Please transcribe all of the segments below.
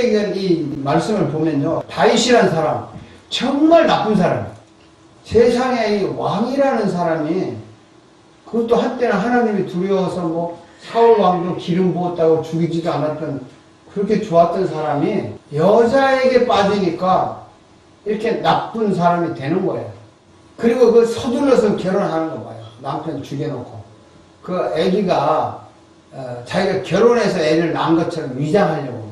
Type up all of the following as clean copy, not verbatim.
신구약의 이 말씀을 보면요, 다윗이라는 사람 정말 나쁜 사람, 세상에 이 왕이라는 사람이, 그것도 한때는 하나님이 두려워서 뭐 사울 왕도 기름 부었다고 죽이지도 않았던, 그렇게 좋았던 사람이 여자에게 빠지니까 이렇게 나쁜 사람이 되는 거예요. 그리고 그 서둘러서 결혼하는 거 봐요. 남편 죽여놓고 그 아기가 자기가 결혼해서 애를 낳은 것처럼 위장하려고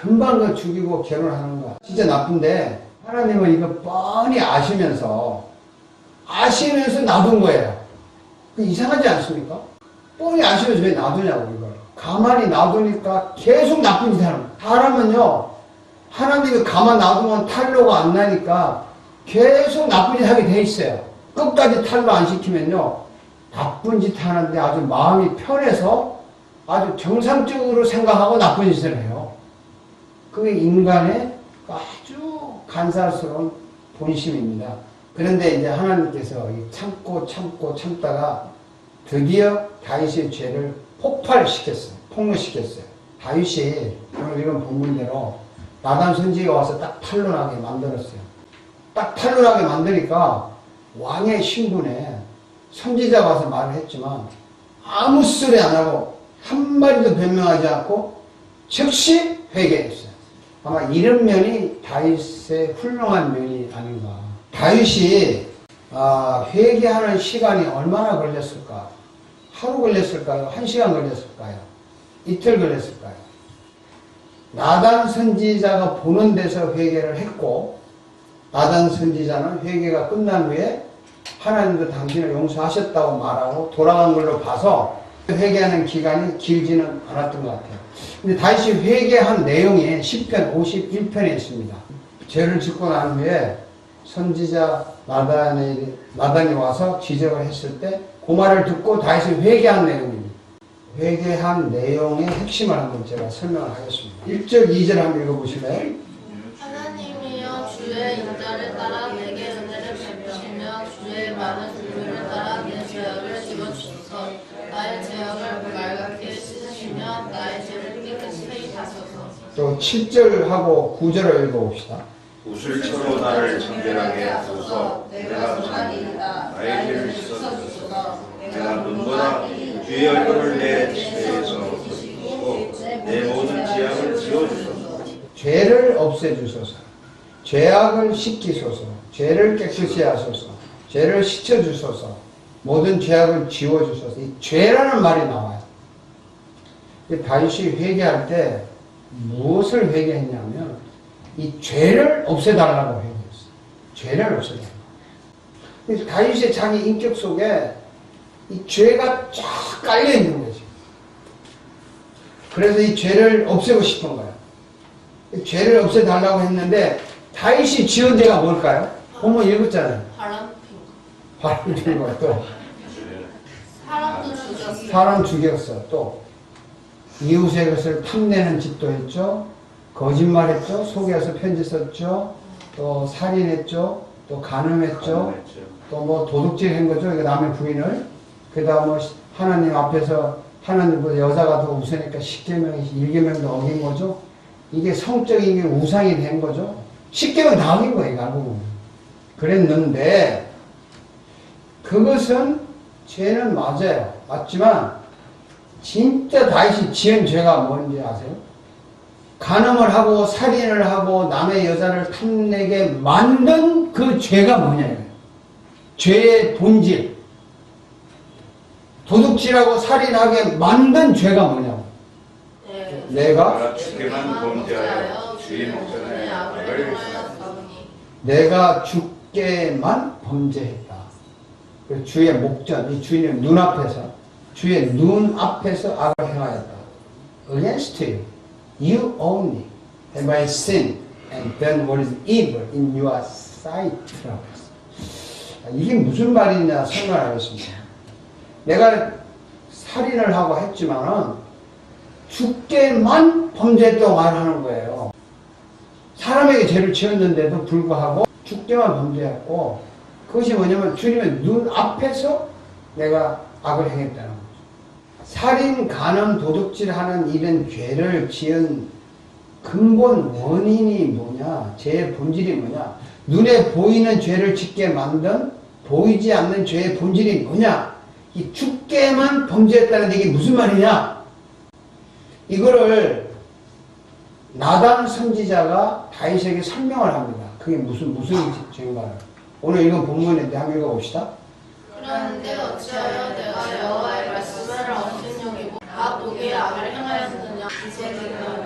금방 그 죽이고 결혼하는 거야. 진짜 나쁜데 하나님은 이거 뻔히 아시면서 놔둔 거예요. 이상하지 않습니까? 뻔히 아시면서 왜 놔두냐고. 이걸 가만히 놔두니까 계속 나쁜 짓 하는 거예요. 사람은요, 하나님이 가만 놔두면 탄로가 안 나니까 계속 나쁜 짓 하게 돼 있어요. 끝까지 탄로 안 시키면요, 나쁜 짓 하는데 아주 마음이 편해서 아주 정상적으로 생각하고 나쁜 짓을 해요. 그게 인간의 아주 간사스러운 본심입니다. 그런데 이제 하나님께서 참다가 드디어 다윗의 죄를 폭발시켰어요. 폭로시켰어요. 다윗이 오늘 이런 본문대로 나단 선지가 와서 딱 탄로나게 만들었어요. 딱 탄로나게 만드니까 왕의 신분에 선지자가 와서 말을 했지만 아무 소리 안 하고 한마디도 변명하지 않고 즉시 회개했어요. 아마 이런 면이 다윗의 훌륭한 면이 아닌가. 다윗이 회개하는 시간이 얼마나 걸렸을까? 하루 걸렸을까요? 1시간 걸렸을까요? 이틀 걸렸을까요? 나단 선지자가 보는 데서 회개를 했고, 나단 선지자는 회개가 끝난 후에 하나님도 당신을 용서하셨다고 말하고 돌아간 걸로 봐서 회개하는 기간이 길지는 않았던 것 같아요. 근데 다시 회개한 내용이 시편 51편에 있습니다. 죄를 짓고 난 후에 선지자 나단이 와서 지적을 했을 때 그 말을 듣고 다시 회개한 내용입니다. 회개한 내용의 핵심을 한번 제가 설명을 하겠습니다. 1절, 2절 한번 읽어보실래요? 하나님이여 주의 인자를 따라 내게 은혜를 베푸시며 주의 많은 긍휼을 따라 내 죄악을 지워주소서. 나의 죄악을 말갛게 씻으시며 나의 죄를 깨끗이 다소서. 또 7절하고 9절을 읽어봅시다. 우슬처럼 나를 정결하게 하소서. 내가 죄인이다. 나의 죄를 씻어주소서. 내가 눈보다 주의 얼굴을 내 죄에서 덮으시고 내 모든 죄악을 지워주소서. 죄를 없애주소서. 죄악을 씻기소서. 죄를 깨끗이 하소서. 죄를 씻어주소서. 모든 죄악을 지워주소서. 이 죄라는 말이 나와요. 다윗이 회개할 때 무엇을 회개했냐면 이 죄를 없애달라고 회개했어요. 죄를 없애달라고. 그래서 다윗의 자기 인격 속에 이 죄가 쫙 깔려있는 거죠. 그래서 이 죄를 없애고 싶은 거예요. 죄를 없애달라고 했는데 다윗이 지은 죄가 뭘까요? 본문 읽었잖아요. 바람 핀 거. 또 사람도 죽였어. 사람 죽였어. 또 이웃의 것을 탐내는 짓도 했죠. 거짓말했죠. 속여서 편지 썼죠. 또 살인했죠. 또 간음했죠. 또 뭐 도둑질한 거죠. 이거 남의 부인을. 그다음 뭐 하나님 앞에서 하나님보다 여자가 더 우선이니까 10계명, 1계명도 어긴 거죠. 이게 성적인 게 우상이 된 거죠. 10계명 다 어긴 거예요. 알고 보면. 그랬는데 그것은 죄는 맞아요. 맞지만 진짜 다윗이 지은 죄가 뭔지 아세요? 간음을 하고 살인을 하고 남의 여자를 탐내게 만든 그 죄가 뭐냐고요. 죄의 본질. 도둑질하고 살인하게 만든 죄가 뭐냐고. 내가 죽게만 범죄하여 주의 목전에 악을 행하였사오니. 내가 죽게만 범죄했다. 주의 목전, 이 주의 눈앞에서, 주의 눈앞에서 악을 행하였다. Against you, you only have I sinned and done what is evil in your sight. 이게 무슨 말이냐 설명하겠습니다. 내가 살인을 하고 했지만은 죽게만 범죄했다고 말하는 거예요. 사람에게 죄를 지었는데도 불구하고 죽게만 범죄했고, 그것이 뭐냐면 주님의 눈앞에서 내가 악을 행했다는 거죠. 살인, 간음, 도둑질하는 이런 죄를 지은 근본 원인이 뭐냐? 죄의 본질이 뭐냐? 눈에 보이는 죄를 짓게 만든 보이지 않는 죄의 본질이 뭐냐? 이 죽게만 범죄했다는 게 이게 무슨 말이냐? 이거를 나단 선지자가 다윗에게 설명을 합니다. 그게 무슨 죄인가를. 오늘 읽은 본문인데 한번 읽어봅시다. 그런데 어찌하여 내가 여호와의 말씀을 없인 여기고 다 보기에 악을 행하였느냐. 이제 내가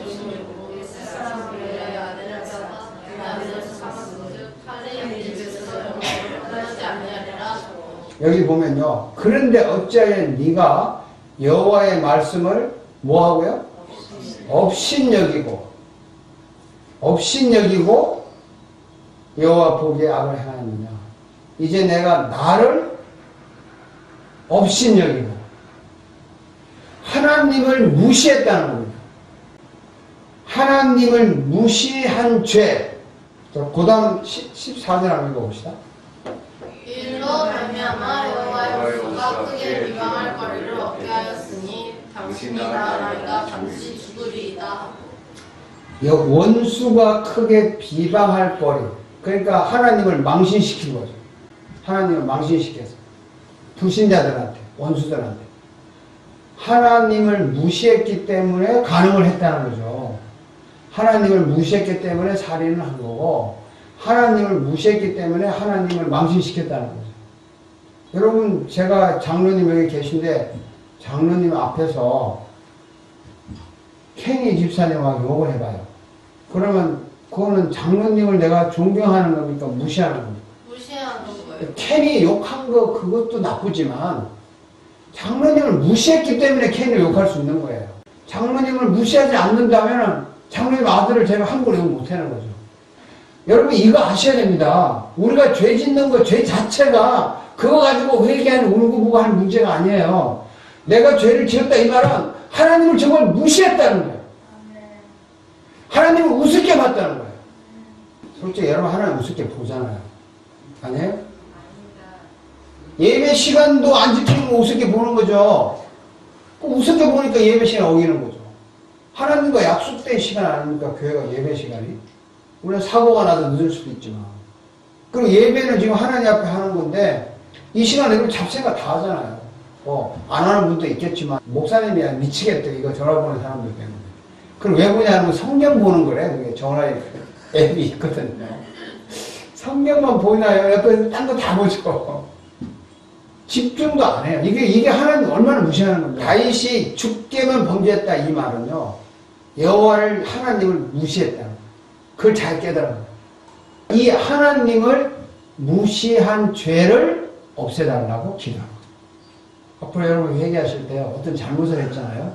조심이고 사람들의 아내를 잡아 그 아내를 삼았으즉 칼의 입에서 영광을 떠나지 아니하리라. 여기 보면요. 그런데 어찌하여 네가 여호와의 말씀을 뭐하고요? 업신여기고 여호와 보기에 악을 행하느냐. 이제 내가 나를 업신여기고 하나님을 무시했다는 겁니다. 하나님을 무시한 죄. 그 다음 14절 한번 읽어봅시다. 일로 말미암아 여호와의 원수가 크게 비방할 거리를 얻게 하였으니 당신이 나라이가 잠시 죽으리이다. 원수가 크게 비방할 거리. 그러니까 하나님을 망신시킨 거죠. 하나님을 망신시켜서 불신자들한테, 원수들한테 하나님을 무시했기 때문에 간음을 했다는 거죠. 하나님을 무시했기 때문에 살인을 한 거고, 하나님을 무시했기 때문에 하나님을 망신시켰다는 거죠. 여러분, 제가 장로님 여기 계신데 장로님 앞에서 케니 집사님하고 욕을 해봐요. 그러면 그거는 장로님을 내가 존경하는 겁니까? 무시하는 겁니까? 무시하는 거예요. 케니 욕한 거 그것도 나쁘지만 장로님을 무시했기 때문에 케니를 욕할 수 있는 거예요. 장로님을 무시하지 않는다면 장로님 아들을 제가 함부로 욕 못하는 거죠. 여러분 이거 아셔야 됩니다. 우리가 죄 짓는 거, 죄 자체가 그거 가지고 회개하는 울고보고 하는 문제가 아니에요. 내가 죄를 지었다 이 말은 하나님을 정말 무시했다는 거예요. 하나님을 우습게 봤다는 거예요. 솔직히 여러분 하나님 우습게 보잖아요. 아니에요? 예배 시간도 안 지키는 거 우습게 보는 거죠. 우습게 보니까 예배 시간 어기는 거죠. 하나님과 약속된 시간 아닙니까? 교회가 예배 시간이. 물론 사고가 나도 늦을 수도 있지만. 그리고 예배는 지금 하나님 앞에 하는 건데 이 시간에 그럼 잡생각 다 하잖아요. 안 하는 분도 있겠지만 목사님이 미치겠다 이거 전화 보는 사람들 때문에. 그럼 왜 보냐면 성경 보는 거래. 그게 전화에 앱이 있거든요. 성경만 보이나요? 옆에 딴 거 다 보죠. 집중도 안 해요. 이게 하나님 얼마나 무시하는 겁니다. 다윗이 죽게만 범죄했다 이 말은요. 여호와를 하나님을 무시했다. 그걸 잘 깨달아요. 이 하나님을 무시한 죄를 없애달라고 기도합니다. 앞으로 여러분 회개하실 때 어떤 잘못을 했잖아요.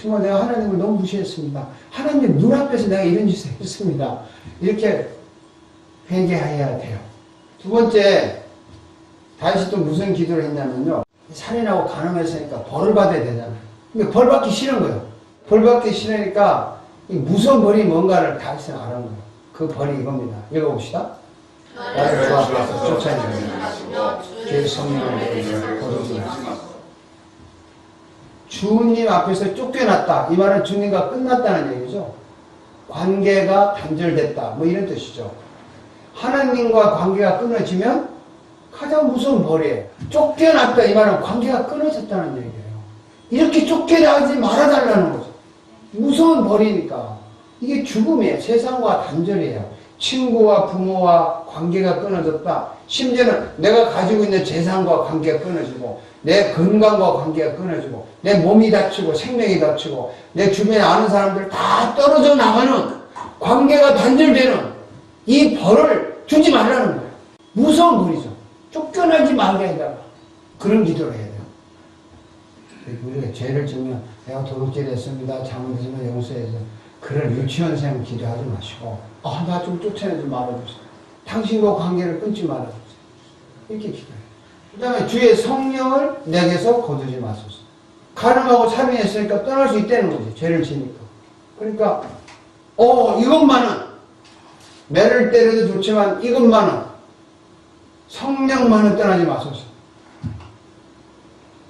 정말 내가 하나님을 너무 무시했습니다. 하나님 눈앞에서 내가 이런 짓을 했습니다. 이렇게 회개해야 돼요. 두 번째, 다윗이 또 무슨 기도를 했냐면요. 살인하고 간음했으니까 벌을 받아야 되잖아요. 근데 벌 받기 싫은 거예요. 벌 받기 싫으니까 이 무서운 벌이 뭔가를 다윗은 알은 거예요. 그 벌이 이겁니다. 읽어봅시다. 나를 주 앞에서 쫓아내며 주의 성령을 거두지 마소서. 주님 앞에서 쫓겨났다. 이 말은 주님과 끝났다는 얘기죠. 관계가 단절됐다. 뭐 이런 뜻이죠. 하나님과 관계가 끊어지면 가장 무서운 벌이에요. 쫓겨났다. 이 말은 관계가 끊어졌다는 얘기예요. 이렇게 쫓겨나지 말아달라는 거죠. 무서운 벌이니까. 이게 죽음이에요. 세상과 단절이에요. 친구와 부모와 관계가 끊어졌다. 심지어는 내가 가지고 있는 재산과 관계가 끊어지고 내 건강과 관계가 끊어지고 내 몸이 다치고 생명이 다치고 내 주변에 아는 사람들 다 떨어져 나가는 관계가 단절되는 이 벌을 주지 말라는 거예요. 무서운 벌이죠. 쫓겨나지 말게 해달라. 그런 기도를 해야 돼요. 우리가 죄를 지으면 내가 도둑질 했습니다. 잘못했으면 용서해서 그런 유치원생 기도하지 마시고 나 좀 쫓아내지 말아주세요. 당신과 관계를 끊지 말아주세요. 이렇게 기도해요. 그 다음에 주의 성령을 내게서 거두지 마소서. 간음하고 살인했으니까 떠날 수 있다는 거지. 죄를 지니까. 그러니까 이것만은 매를 때려도 좋지만 이것만은 성령만은 떠나지 마소서.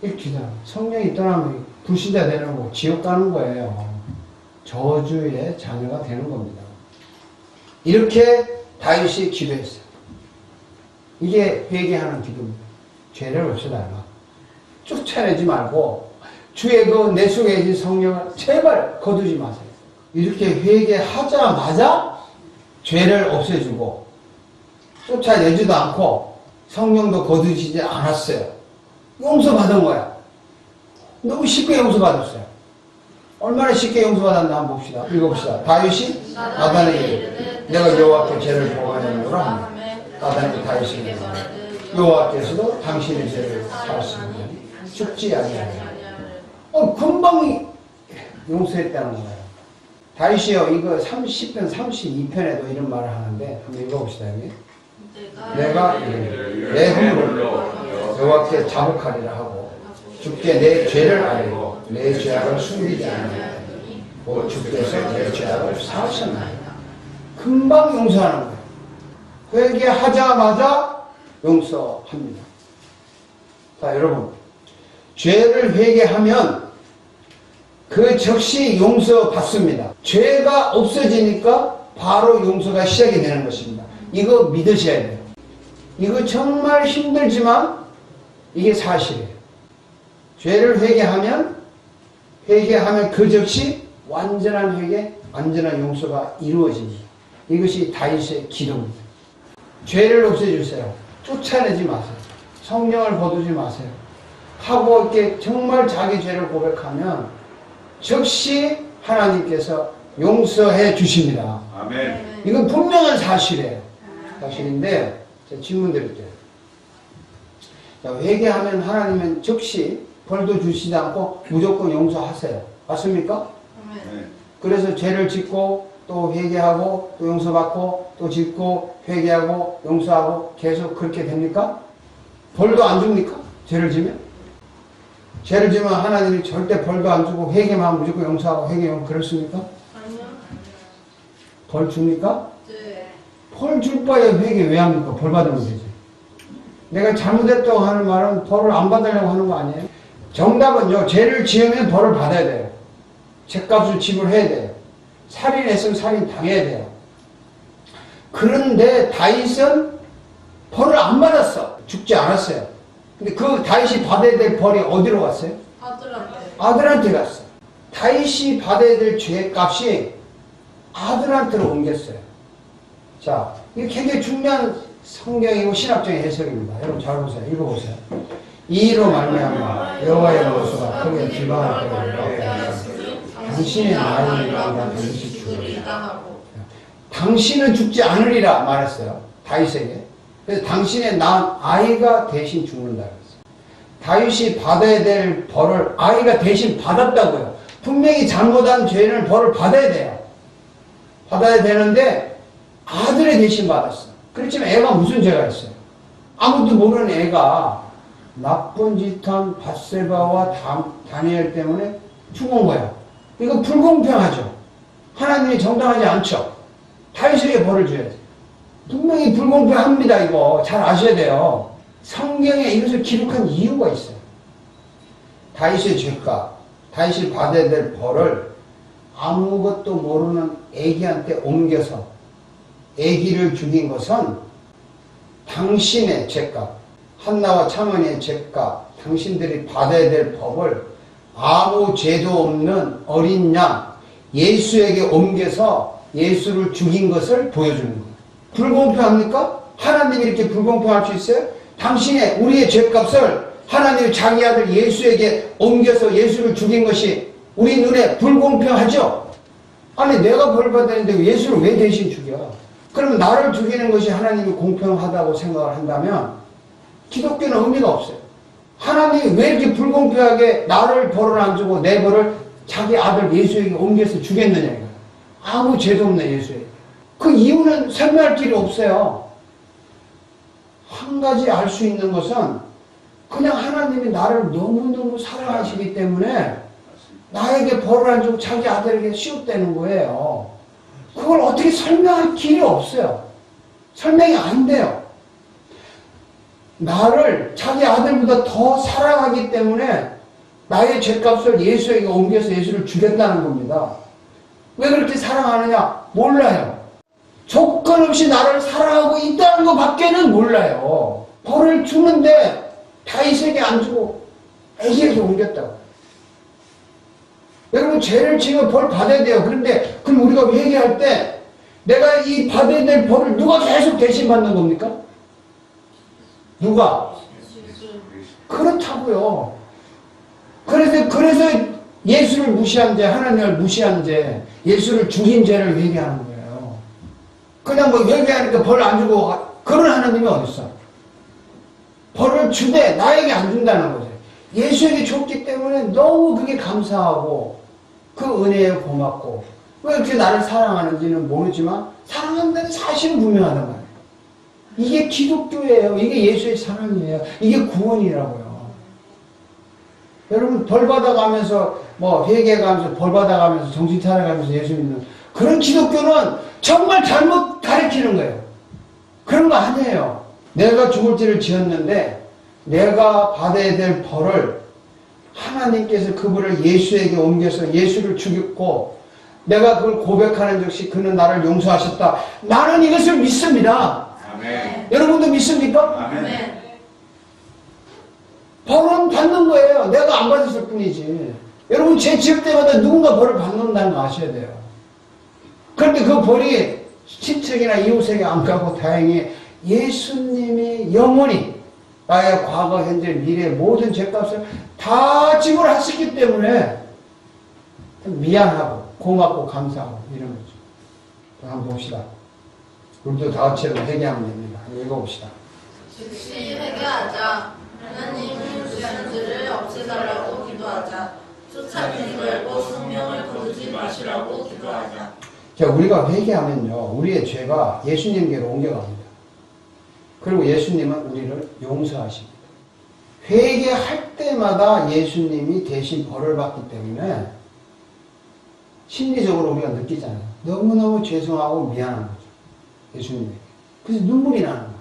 이렇게 기도해요. 성령이 떠나면 불신자 되는 거고 지옥 가는 거예요. 저주의 자녀가 되는 겁니다. 이렇게 다윗이 기도했어요. 이게 회개하는 기도입니다. 죄를 없애달라. 쫓아내지 말고 주의 그 내 속에 계신 성령을 제발 거두지 마세요. 이렇게 회개하자마자 죄를 없애주고 쫓아내지도 않고 성령도 거두시지 않았어요. 용서받은 거야. 너무 쉽게 용서받았어요. 얼마나 쉽게 용서받았나 한번 봅시다. 읽어봅시다. 다윗이 나단에게 이르되 내가 여호와께 죄를 보고하였노라. 나단이 다윗에게 여호와께서도 당신의 죄를 사하시면 죽지 아니하리라. 금방 용서했다는 거예요. 다윗이요, 이거 10편 32편에도 이런 말을 하는데 한번 읽어봅시다. 여기. 내가 내 허물을 여호와께 자복하리라 하고 주께 내 죄를 알고 내 죄악을 숨기지 아니하리니 곧 주께서 내 죄악을 사하셨나이다. 금방 용서하는 거예요. 회개하자마자 용서합니다. 자, 여러분, 죄를 회개하면 그 즉시 용서받습니다. 죄가 없어지니까 바로 용서가 시작이 되는 것입니다. 이거 믿으셔야 돼요. 이거 정말 힘들지만 이게 사실이에요. 죄를 회개하면 그 즉시 완전한 회개, 완전한 용서가 이루어집니다. 이것이 다윗의 기도입니다. 죄를 없애주세요. 쫓아내지 마세요. 성령을 거두지 마세요. 하고 이렇게 정말 자기 죄를 고백하면 즉시 하나님께서 용서해 주십니다. 아멘. 이건 분명한 사실이에요. 사실인데 제가 질문 드릴게요. 자, 회개하면 하나님은 즉시 벌도 주시지 않고 무조건 용서하세요. 맞습니까? 네. 그래서 죄를 짓고 또 회개하고 또 용서받고 또 짓고 회개하고 용서하고 계속 그렇게 됩니까? 벌도 안 줍니까? 죄를 지면? 죄를 지면 하나님이 절대 벌도 안 주고 회개만 하면 무조건 용서하고 회개하면 그렇습니까? 아니요. 벌 줍니까? 네. 벌 줄 바에 회개 왜 합니까? 벌 받으면 되지. 내가 잘못했다고 하는 말은 벌을 안 받으려고 하는 거 아니에요? 정답은요, 죄를 지으면 벌을 받아야 돼요. 죄값을 지불해야 돼요. 살인했으면 살인 당해야 돼요. 그런데 다윗은 벌을 안 받았어. 죽지 않았어요. 근데 그 다윗이 받아야 될 벌이 어디로 갔어요? 아들한테. 아들한테 갔어. 다윗이 받아야 될 죄값이 아들한테로 옮겼어요. 자, 이게 굉장히 중요한 성경이고 신학적인 해석입니다. 여러분 잘 보세요. 읽어보세요. 이로 말미암아 여호와의 목소리가 크게 기방할 때가 당신의 나이가 반드시 죽으리라. 당신은 죽지 않으리라 말했어요. 다윗에게. 그래서 당신의 낳은 아이가 대신 죽는다 그랬어요. 다윗이 받아야 될 벌을 아이가 대신 받았다고요. 분명히 잘못한 죄는 벌을 받아야 돼요. 받아야 되는데 아들이 대신 받았어. 그렇지만 애가 무슨 죄가 있어요? 아무도 모르는 애가 나쁜 짓한 밧세바와 다니엘 때문에 죽은 거야. 이거 불공평하죠. 하나님이 정당하지 않죠. 다윗에게 벌을 줘야지. 분명히 불공평합니다. 이거 잘 아셔야 돼요. 성경에 이것을 기록한 이유가 있어요. 다윗의 죄값, 다윗이 받아야 될 벌을 아무것도 모르는 애기한테 옮겨서 애기를 죽인 것은 당신의 죄값, 한나와 창원의 죄값, 당신들이 받아야 될 법을 아무 죄도 없는 어린 양 예수에게 옮겨서 예수를 죽인 것을 보여주는 거예요. 불공평합니까? 하나님이 이렇게 불공평할 수 있어요? 당신의 우리의 죄값을 하나님이 자기 아들 예수에게 옮겨서 예수를 죽인 것이 우리 눈에 불공평하죠? 아니 내가 벌 받았는데 예수를 왜 대신 죽여? 그러면 나를 죽이는 것이 하나님이 공평하다고 생각을 한다면 기독교는 의미가 없어요. 하나님이 왜 이렇게 불공평하게 나를 벌을 안 주고 내 벌을 자기 아들 예수에게 옮겨서 주겠느냐 이거야. 아무 죄도 없는 예수에게. 그 이유는 설명할 길이 없어요. 한 가지 알 수 있는 것은 그냥 하나님이 나를 너무너무 사랑하시기 때문에 나에게 벌을 안 주고 자기 아들에게 씌웠다는 거예요. 그걸 어떻게 설명할 길이 없어요. 설명이 안 돼요. 나를 자기 아들보다 더 사랑하기 때문에 나의 죄값을 예수에게 옮겨서 예수를 죽였다는 겁니다. 왜 그렇게 사랑하느냐? 몰라요. 조건 없이 나를 사랑하고 있다는 것밖에는 몰라요. 벌을 주는데 다윗에게 안 주고 애기에게 옮겼다고. 여러분 죄를 지으면 벌 받아야 돼요. 그런데 그럼 우리가 회개할 때 내가 이 받아야 될 벌을 누가 계속 대신 받는 겁니까? 누가? 그렇다고요. 그래서 예수를 무시한 죄, 하나님을 무시한 죄, 예수를 죽인 죄를 회개하는 거예요. 그냥 뭐 회개하니까 벌 안 주고 그런 하나님이 어딨어? 벌을 주되 나에게 안 준다는 거죠. 예수에게 줬기 때문에 너무 그게 감사하고 그 은혜에 고맙고 왜 이렇게 나를 사랑하는지는 모르지만 사랑한다는 사실은 분명하단 말이에요. 이게 기독교예요. 이게 예수의 사랑이에요. 이게 구원이라고요. 여러분 벌 받아가면서 뭐 회개가면서 벌 받아가면서 정신 차려가면서 예수 믿는 그런 기독교는 정말 잘못 가르치는 거예요. 그런 거 아니에요. 내가 죽을 죄를 지었는데 내가 받아야 될 벌을 하나님께서 그 벌을 예수에게 옮겨서 예수를 죽였고 내가 그걸 고백하는 즉시 그는 나를 용서하셨다. 나는 이것을 믿습니다. 아멘. 여러분도 믿습니까? 아멘. 벌은 받는 거예요. 내가 안 받았을 뿐이지. 여러분 죄 지을 때마다 누군가 벌을 받는다는 거 아셔야 돼요. 그런데 그 벌이 친척이나 이웃에게 안 가고 다행히 예수님이 영원히 나의 과거, 현재, 미래 모든 죄값을 다 지불하셨기 때문에 미안하고 고맙고 감사하고 이런 거죠. 한번 봅시다. 우리도 다 같이 회개하면 됩니다. 읽어봅시다. 즉시 회개하자. 하나님은 주시는 죄를 없애달라고 기도하자. 쫓아내지 말고 성령을 거두지 마시라고 기도하자. 자, 우리가 회개하면요, 우리의 죄가 예수님께로 옮겨갑니다. 그리고 예수님은 우리를 용서하십니다. 회개할 때마다 예수님이 대신 벌을 받기 때문에 심리적으로 우리가 느끼잖아요. 너무너무 죄송하고 미안한 거죠. 예수님에게. 그래서 눈물이 나는 거예요.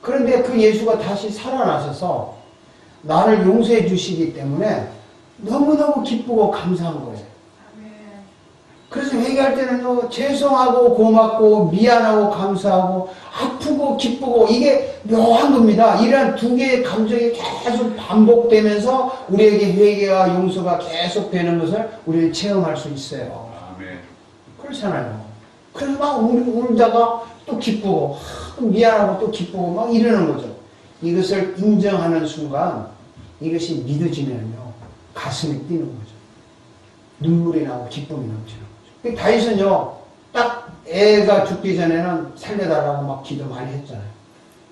그런데 그 예수가 다시 살아나셔서 나를 용서해 주시기 때문에 너무너무 기쁘고 감사한 거예요. 그래서 회개할 때는요, 죄송하고 고맙고 미안하고 감사하고 아프고 기쁘고 이게 묘한 겁니다. 이러한 두 개의 감정이 계속 반복되면서 우리에게 회개와 용서가 계속 되는 것을 우리는 체험할 수 있어요. 아멘. 그렇잖아요. 그래서 막 울다가 또 기쁘고 미안하고 또 기쁘고 막 이러는 거죠. 이것을 인정하는 순간 이것이 믿어지면요 가슴이 뛰는 거죠. 눈물이 나고 기쁨이 넘치는 거죠. 다윗은요 딱 애가 죽기 전에는 살려달라고 막 기도 많이 했잖아요.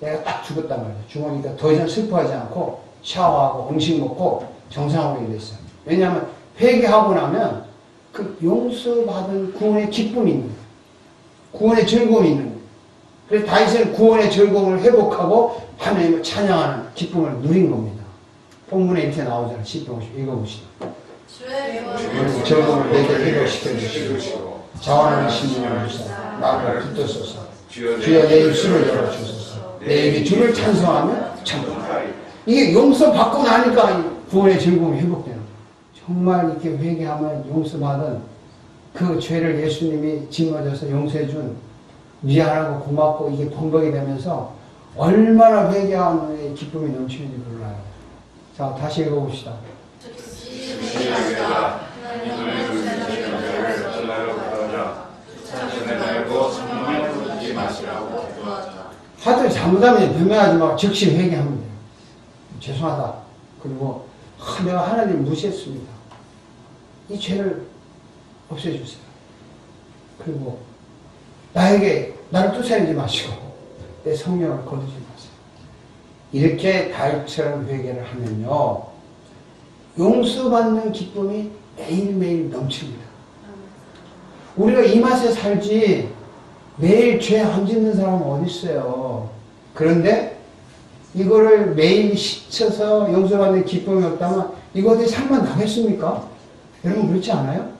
애가 딱 죽었단 말이에요. 죽으니까 더 이상 슬퍼하지 않고 샤워하고 음식 먹고 정상으로 됐어요. 왜냐하면 회개하고 나면 그 용서받은 구원의 기쁨이 있는 거예요. 구원의 즐거움이 있는 거예요. 그래서 다윗은 구원의 즐거움을 회복하고 하나님을 찬양하는 기쁨을 누린 겁니다. 본문에 이렇게 나오잖아요. 10편 읽어보시죠. 주의 즐거움을 내게 회복시켜 주시고 자원하는 심령을 주사 나를 붙들소서. 주여 내 입술을 열어주소서. 내 입이 주를 찬송하며 찬송하라. 이게 용서받고 나니까 구원의 즐거움이 회복되는 거예요. 정말 이렇게 회개하면 용서받은 그 죄를 예수님이 짊어져서 용서해준 미안하고 고맙고 이게 번복이 되면서 얼마나 회개하는 기쁨이 넘치는지 몰라요. 자, 다시 읽어봅시다. 하여튼 잘못하면 변명하지 말고 즉시 회개하면 돼요. 죄송하다. 그리고 내가 하나님을 무시했습니다. 이 죄를 없애주세요. 그리고 나를 쫓아내지 마시고 내 성령을 거두지 마세요. 이렇게 다윗처럼 회개를 하면요 용서받는 기쁨이 매일매일 넘칩니다. 우리가 이 맛에 살지 매일 죄 안 짓는 사람은 어디 있어요. 그런데 이거를 매일 시쳐서 용서받는 기쁨이 없다면 이거 어디 살만 나겠습니까? 여러분 그렇지 않아요?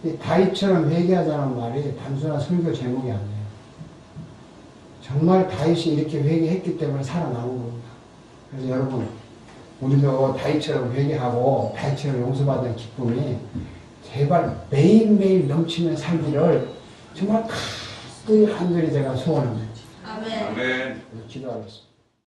이 다윗처럼 회개하자는 말이 단순한 설교 제목이 아니에요. 정말 다윗이 이렇게 회개했기 때문에 살아남은 겁니다. 그래서 여러분 우리도 다윗처럼 회개하고 다윗처럼 용서받는 기쁨이 제발 매일매일 넘치는 살기를 정말 간절히 제가 소원합니다. 아멘. 아멘. 기도하겠습니다.